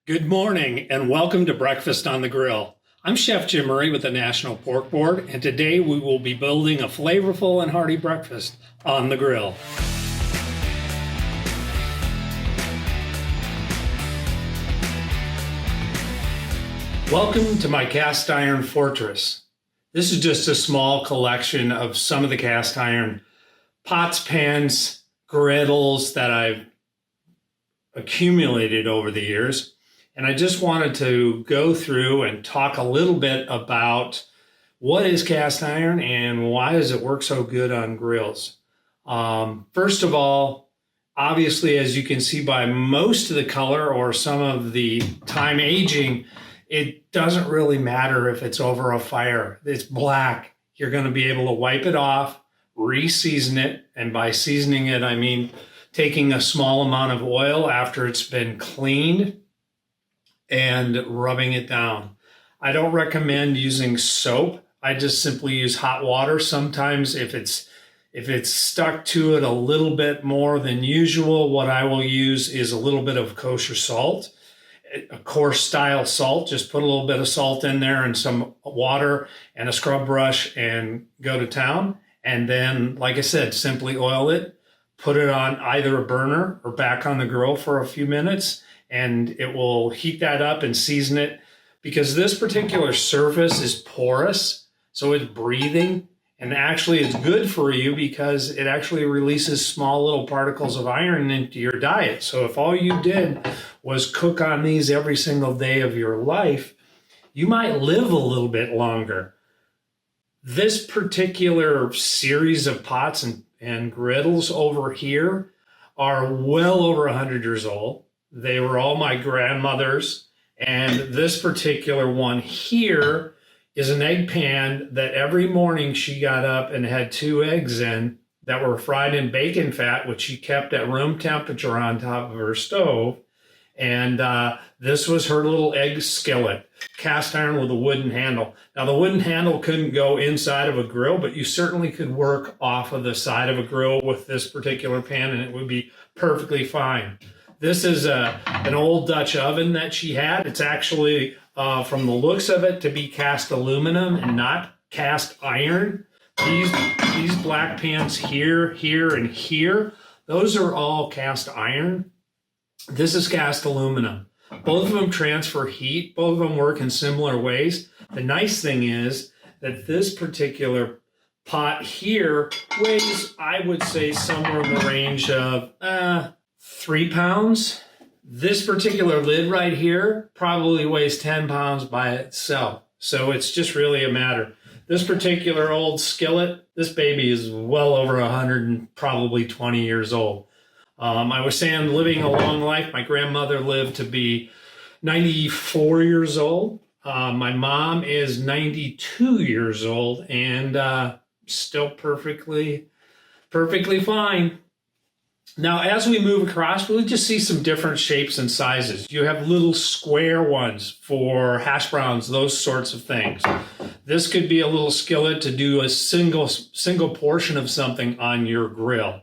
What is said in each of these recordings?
Good morning and welcome to Breakfast on the Grill. I'm Chef Jim Murray with the National Pork Board, and today we will be building a flavorful and hearty breakfast on the grill. Welcome to my cast iron fortress. This is just a small collection of some of the cast iron pots, pans, griddles that I've accumulated over the years. And I just wanted to go through and talk a little bit about what is cast iron and why does it work so good on grills. First of all, obviously, as you can see by most of the color or some of the time aging, it doesn't really matter if it's over a fire. It's black. You're going to be able to wipe it off, re-season it. And by seasoning it, I mean taking a small amount of oil after it's been cleaned and rubbing it down. I don't recommend using soap. I just simply use hot water. Sometimes if it's stuck to it a little bit more than usual, what I will use is a little bit of kosher salt, a coarse style salt. Just put a little bit of salt in there and some water and a scrub brush and go to town. And then, like I said, simply oil it, put it on either a burner or back on the grill for a few minutes, and it will heat that up and season it, because this particular surface is porous, so it's breathing, and actually it's good for you because it actually releases small little particles of iron into your diet. So if all you did was cook on these every single day of your life, you might live a little bit longer. This particular series of pots and griddles over here are well over 100 years old. They were all my grandmother's, and this particular one here is an egg pan that every morning she got up and had 2 eggs in that were fried in bacon fat, which she kept at room temperature on top of her stove. And this was her little egg skillet, cast iron with a wooden handle. Now, the wooden handle couldn't go inside of a grill, but you certainly could work off of the side of a grill with this particular pan, and it would be perfectly fine. This is an old Dutch oven that she had. It's actually, from the looks of it, to be cast aluminum and not cast iron. These black pans here, here, and here, those are all cast iron. This is cast aluminum. Both of them transfer heat. Both of them work in similar ways. The nice thing is that this particular pot here weighs, I would say, somewhere in the range of 3 pounds. This particular lid right here probably weighs 10 pounds by itself. So it's just really a matter. This particular old skillet, this baby is well over 100 and probably 20 years old. I was saying living a long life. My grandmother lived to be 94 years old. My mom is 92 years old and still perfectly fine. Now, as we move across, we'll just see some different shapes and sizes. You have little square ones for hash browns, those sorts of things. This could be a little skillet to do a single portion of something on your grill.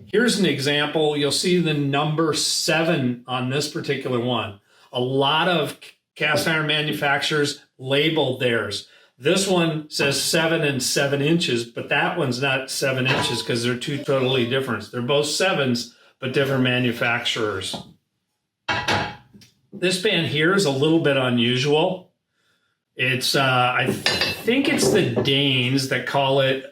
Here's an example. You'll see the number 7 on this particular one. A lot of cast iron manufacturers labeled theirs. This one says 7 7 inches, but that one's not 7 inches because they're two totally different. They're both 7s, but different manufacturers. This pan here is a little bit unusual. It's, I think it's the Danes that call it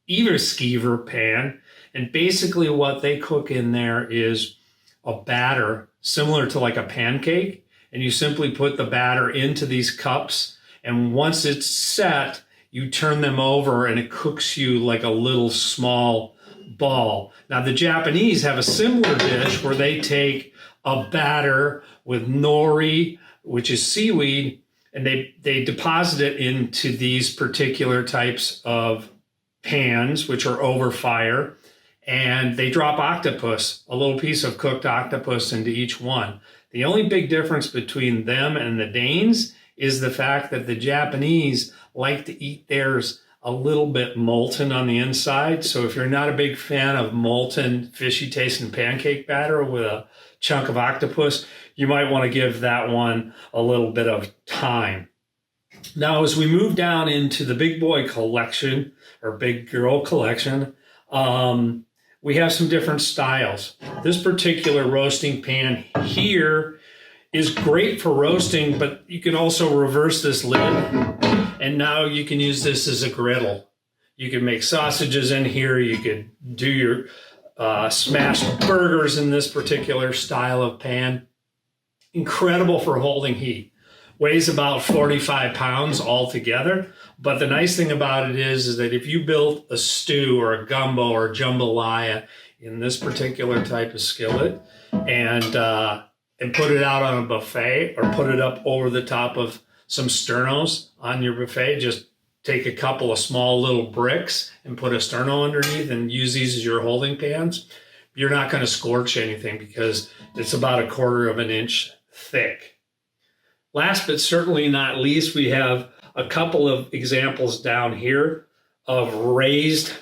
Everskever pan. And basically what they cook in there is a batter similar to like a pancake. And you simply put the batter into these cups. And once it's set, you turn them over and it cooks you like a little small ball. Now, the Japanese have a similar dish where they take a batter with nori, which is seaweed, and they deposit it into these particular types of pans, which are over fire, and they drop octopus, a little piece of cooked octopus into each one. The only big difference between them and the Danes is the fact that the Japanese like to eat theirs a little bit molten on the inside. So if you're not a big fan of molten, fishy tasting pancake batter with a chunk of octopus, you might want to give that one a little bit of time. Now, as we move down into the big boy collection or big girl collection, we have some different styles. This particular roasting pan here is great for roasting, but you can also reverse this lid, and now you can use this as a griddle. You can make sausages in here. You could do your smashed burgers in this particular style of pan. Incredible for holding heat. Weighs about 45 pounds altogether. But the nice thing about it is that if you built a stew or a gumbo or jambalaya in this particular type of skillet and put it out on a buffet or put it up over the top of some sternos on your buffet, just take a couple of small little bricks and put a sterno underneath and use these as your holding pans. You're not going to scorch anything because it's about 1/4 of an inch thick. Last but certainly not least, we have a couple of examples down here of raised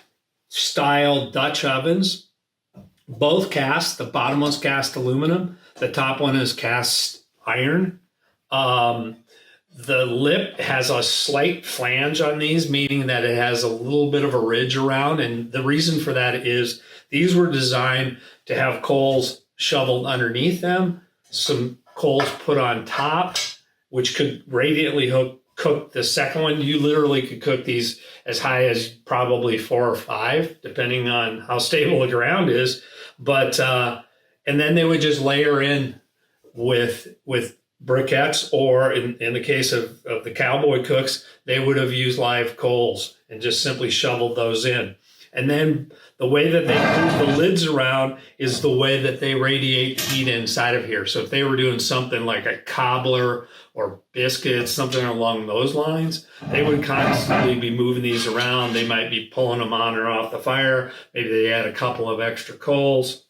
style Dutch ovens, both cast. The bottom one's cast aluminum. The top one is cast iron. The lip has a slight flange on these, meaning that it has a little bit of a ridge around. And the reason for that is these were designed to have coals shoveled underneath them, some coals put on top, which could radiantly cook the second one. You literally could cook these as high as probably 4 or 5, depending on how stable the ground is. But and then they would just layer in with briquettes, or in the case of the cowboy cooks, they would have used live coals and just simply shoveled those in. And then the way that they move the lids around is the way that they radiate heat inside of here. So if they were doing something like a cobbler or biscuits, something along those lines, they would constantly be moving these around. They might be pulling them on or off the fire. Maybe they add a couple of extra coals.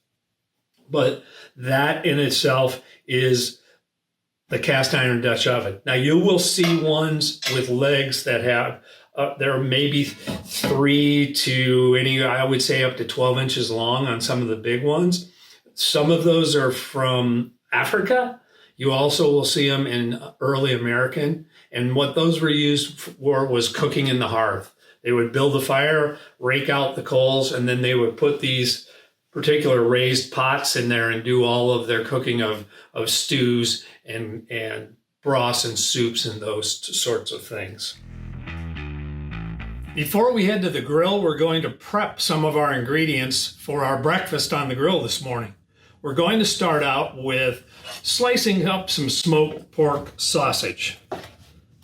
But that in itself is the cast iron Dutch oven. Now you will see ones with legs that have, they're maybe 3 to I would say up to 12 inches long on some of the big ones. Some of those are from Africa. You also will see them in early American. And what those were used for was cooking in the hearth. They would build a fire, rake out the coals, and then they would put these particular raised pots in there and do all of their cooking of stews and broths and soups and those sorts of things. Before we head to the grill, we're going to prep some of our ingredients for our breakfast on the grill this morning. We're going to start out with slicing up some smoked pork sausage.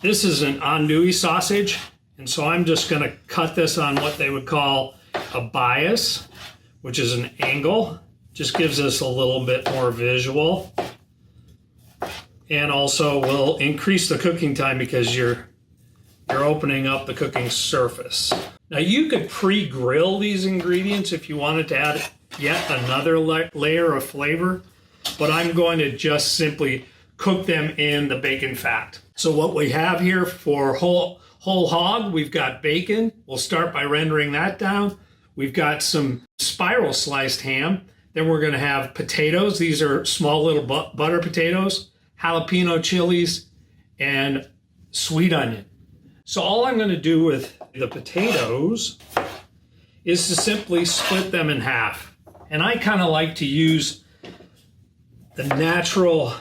This is an andouille sausage, and so I'm just going to cut this on what they would call a bias, which is an angle. Just gives us a little bit more visual. And also will increase the cooking time because you're opening up the cooking surface. Now you could pre-grill these ingredients if you wanted to add yet another layer of flavor, but I'm going to just simply cook them in the bacon fat. So what we have here for whole hog, we've got bacon. We'll start by rendering that down. We've got some spiral sliced ham. Then we're going to have potatoes. These are small little butter potatoes, jalapeno chilies, and sweet onion. So all I'm going to do with the potatoes is to simply split them in half. And I kind of like to use the natural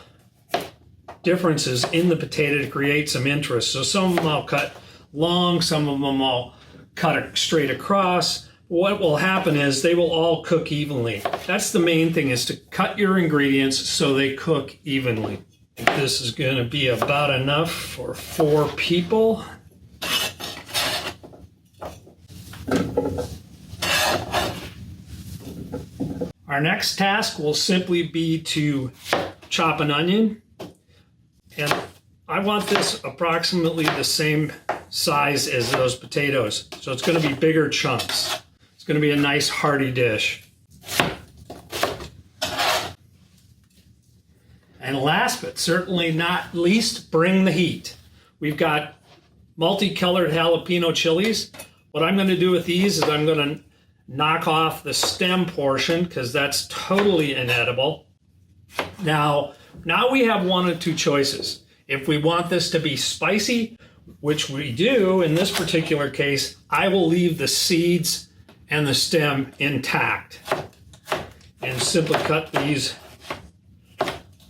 differences in the potato to create some interest. So some of them I'll cut long, some of them I'll cut straight across. What will happen is they will all cook evenly. That's the main thing, is to cut your ingredients so they cook evenly. This is going to be about enough for 4 people. Our next task will simply be to chop an onion. And I want this approximately the same size as those potatoes. So it's going to be bigger chunks. It's going to be a nice hearty dish. And last but certainly not least, bring the heat. We've got multicolored jalapeno chilies. What I'm going to do with these is I'm going to knock off the stem portion because that's totally inedible. Now we have one of two choices. If we want this to be spicy, which we do in this particular case, I will leave the seeds and the stem intact and simply cut these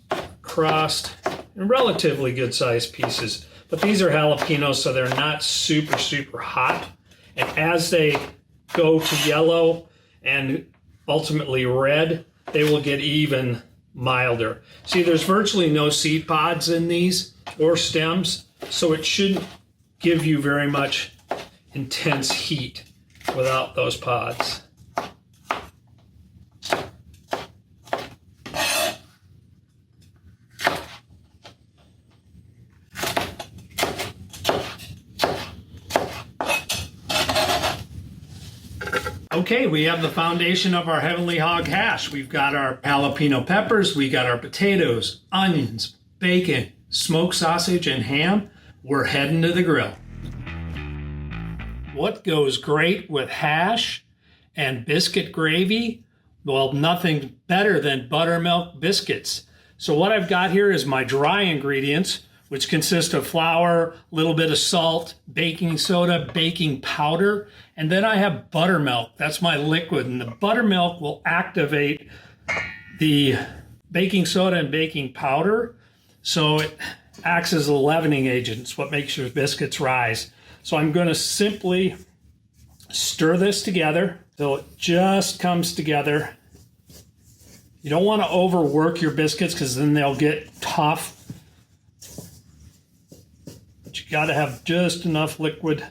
across in relatively good sized pieces. But these are jalapenos, so they're not super hot. And as they go to yellow and ultimately red, they will get even milder. See, there's virtually no seed pods in these or stems, so it shouldn't give you very much intense heat without those pods. Okay, we have the foundation of our Heavenly Hog hash. We've got our jalapeno peppers, we got our potatoes, onions, bacon, smoked sausage, and ham. We're heading to the grill. What goes great with hash and biscuit gravy? Well, nothing better than buttermilk biscuits. So what I've got here is my dry ingredients, which consist of flour, a little bit of salt, baking soda, baking powder, and then I have buttermilk. That's my liquid, and the buttermilk will activate the baking soda and baking powder, so it acts as a leavening agent. It's what makes your biscuits rise. So I'm going to simply stir this together till it just comes together. You don't want to overwork your biscuits because then they'll get tough. But you got to have just enough liquid.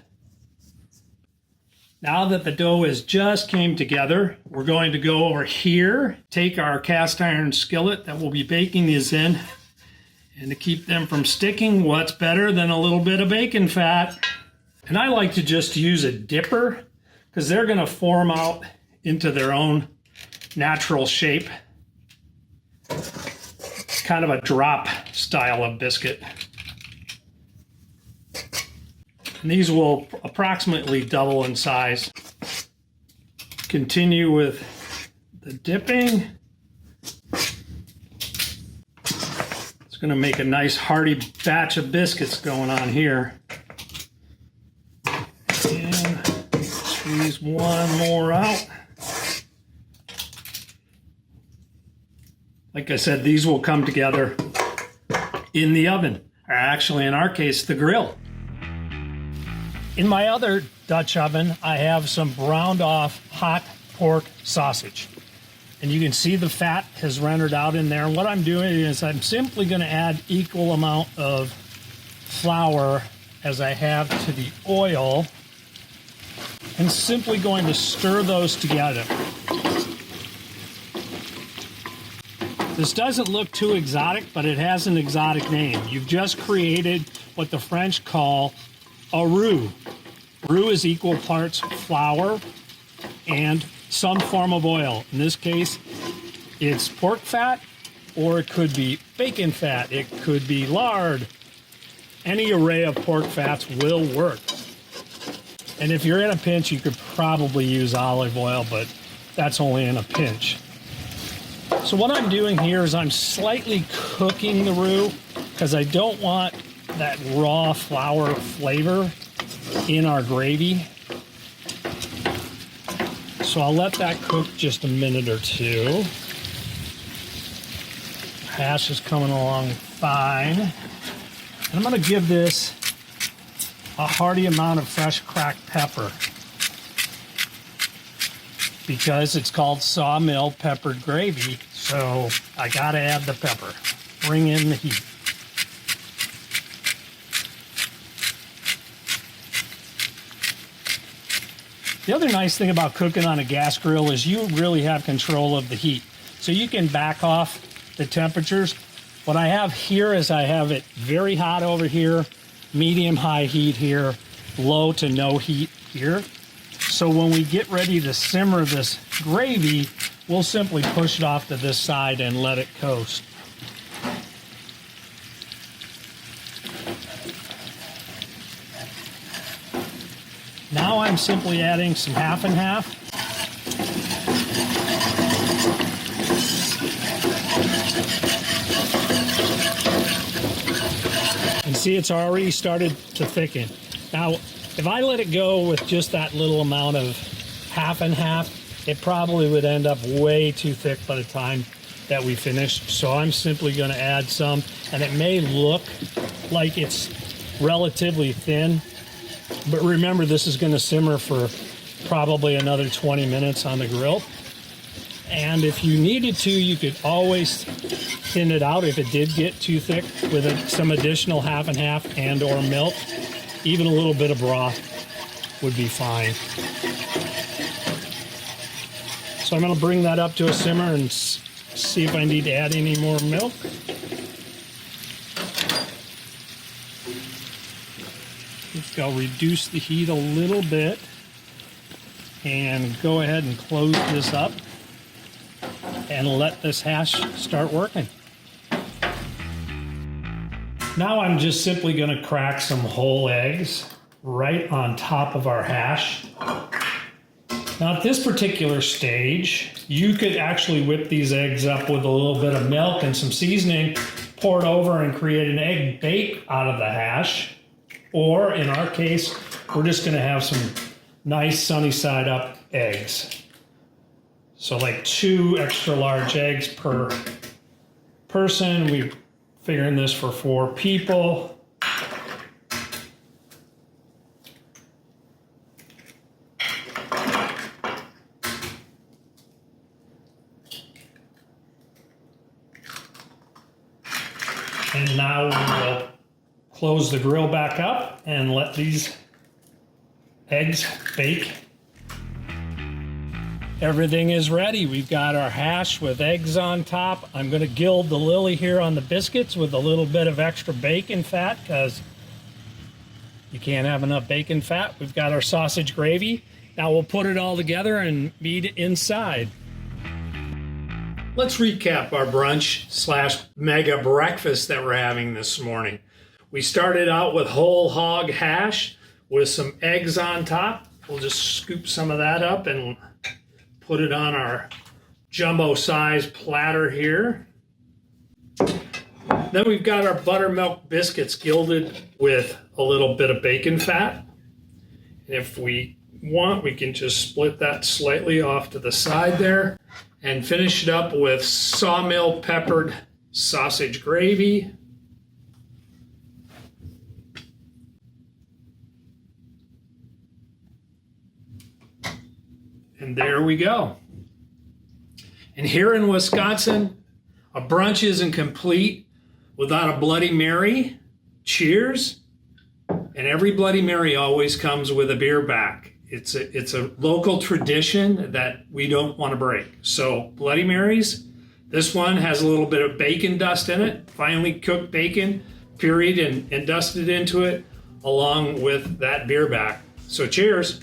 Now that the dough has just came together, we're going to go over here, take our cast iron skillet that we'll be baking these in, and to keep them from sticking, what's better than a little bit of bacon fat? And I like to just use a dipper because they're going to form out into their own natural shape. It's kind of a drop style of biscuit. And these will approximately double in size. Continue with the dipping. It's going to make a nice hearty batch of biscuits going on here. And squeeze one more out. Like I said, these will come together in the oven, or actually in our case, the grill. In my other Dutch oven, I have some browned off hot pork sausage. And you can see the fat has rendered out in there. And what I'm doing is I'm simply going to add equal amount of flour as I have to the oil, and simply going to stir those together. This doesn't look too exotic, but it has an exotic name. You've just created what the French call a roux. Roux is equal parts flour and some form of oil. In this case, it's pork fat, or it could be bacon fat. It could be lard. Any array of pork fats will work. And if you're in a pinch, you could probably use olive oil, but that's only in a pinch. So what I'm doing here is I'm slightly cooking the roux because I don't want that raw flour flavor in our gravy. So I'll let that cook just a minute or two. Hash is coming along fine. And I'm going to give this a hearty amount of fresh cracked pepper because it's called sawmill peppered gravy. So I got to add the pepper. Bring in the heat. The other nice thing about cooking on a gas grill is you really have control of the heat. So you can back off the temperatures. What I have here is I have it very hot over here, medium high heat here, low to no heat here. So when we get ready to simmer this gravy, we'll simply push it off to this side and let it coast. Now I'm simply adding some half and half. And see, it's already started to thicken. Now, if I let it go with just that little amount of half and half, it probably would end up way too thick by the time that we finish. So I'm simply going to add some, and it may look like it's relatively thin, but remember, this is going to simmer for probably another 20 minutes on the grill. And if you needed to, you could always thin it out if it did get too thick with some additional half and half and or milk. Even a little bit of broth would be fine. So I'm going to bring that up to a simmer and see if I need to add any more milk. I'll reduce the heat a little bit and go ahead and close this up and let this hash start working. Now I'm just simply going to crack some whole eggs right on top of our hash. Now at this particular stage, you could actually whip these eggs up with a little bit of milk and some seasoning, pour it over and create an egg bake out of the hash. Or in our case, we're just going to have some nice sunny side up eggs. So like 2 extra large eggs per person. We're figuring this for 4 people. And now we'll close the grill back up and let these eggs bake. Everything is ready. We've got our hash with eggs on top. I'm going to gild the lily here on the biscuits with a little bit of extra bacon fat because you can't have enough bacon fat. We've got our sausage gravy. Now we'll put it all together and meat it inside. Let's recap our brunch / mega breakfast that we're having this morning. We started out with whole hog hash with some eggs on top. We'll just scoop some of that up and put it on our jumbo size platter here. Then we've got our buttermilk biscuits gilded with a little bit of bacon fat. And if we want, we can just split that slightly off to the side there and finish it up with sawmill peppered sausage gravy. And there we go. And here in Wisconsin, a brunch isn't complete without a Bloody Mary. Cheers. And every Bloody Mary always comes with a beer back. It's a local tradition that we don't want to break. So Bloody Marys, this one has a little bit of bacon dust in it, finely cooked bacon, pureed and dusted into it, along with that beer back. So cheers.